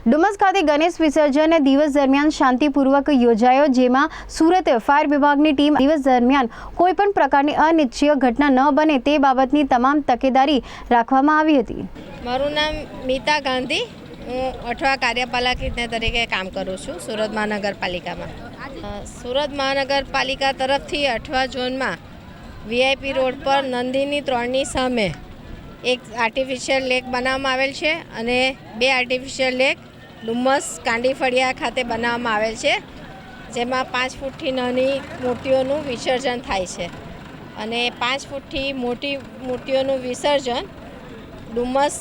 ડુમસ ખાતે ગણેશ વિસર્જન દિવસ દરમિયાન શાંતિપૂર્વક યોજાયો, જેમાં સુરત ફાયર વિભાગની ટીમ દિવસ દરમિયાન કોઈપણ પ્રકારની અનિચ્છનીય ઘટના ન બને તે બાબતની તમામ તકેદારી રાખવામાં આવી હતી। મારું નામ મીતા ગાંધી, હું અઠવા કાર્યપાલક તરીકે કામ કરું છું સુરત મહાનગરપાલિકામાં। સુરત મહાનગરપાલિકા તરફથી અઠવા ઝોનમાં વીઆઈપી રોડ પર નંદિની 3ની સામે એક આર્ટિફિશિયલ લેક બનાવવામાં આવેલ છે અને 2 આર્ટિફિશિયલ લેક ડુમસ કાંડીફળિયા ખાતે બનાવવામાં આવેલ છે, જેમાં 5 ફૂટથી નાની મૂર્તિઓનું વિસર્જન થાય છે અને 5 ફૂટથી મોટી મૂર્તિઓનું વિસર્જન ડુમસ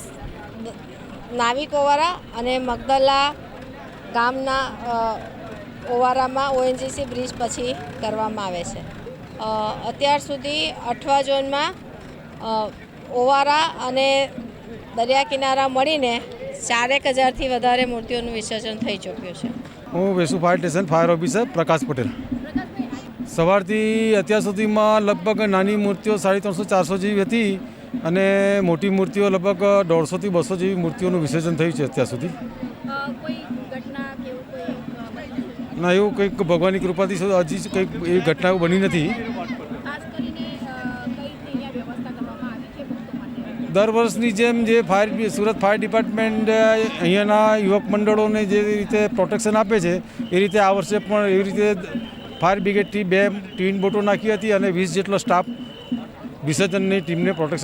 નાવિક ઓવારા અને મગદલા ગામના ઓવારામાં ઓએનજીસી બ્રિજ પછી કરવામાં આવે છે। અત્યાર સુધી અઠવા ઝોનમાં ઓવારા અને દરિયા કિનારા મળીને 4000થી વધારે મૂર્તિઓનું વિસર્જન થઈ ચૂક્યું છે। હું Vesu fire station fire officer Prakash Patel. સવારથી અત્યાર સુધીમાં લગભગ નાની મૂર્તિઓ 350-400 જેવી હતી અને મોટી મૂર્તિઓ લગભગ 150થી 200 જેવી મૂર્તિઓનું વિસર્જન થયું છે અત્યાર સુધી। ના, એવું કંઈક ભગવાનની કૃપાથી હજી કંઈક એવી ઘટનાઓ બની નથી। દર વર્ષની જેમ જે સુરત ફાયર ડિપાર્ટમેન્ટ અહીંયાના યુવક મંડળોને જે રીતે પ્રોટેક્શન આપે છે એ રીતે આ વર્ષે પણ એવી રીતે ફાયર બ્રિગેડથી 2 ટ્વિન બોટો નાખી હતી અને 20 જેટલો સ્ટાફ વિસર્જનની ટીમને પ્રોટેક્શન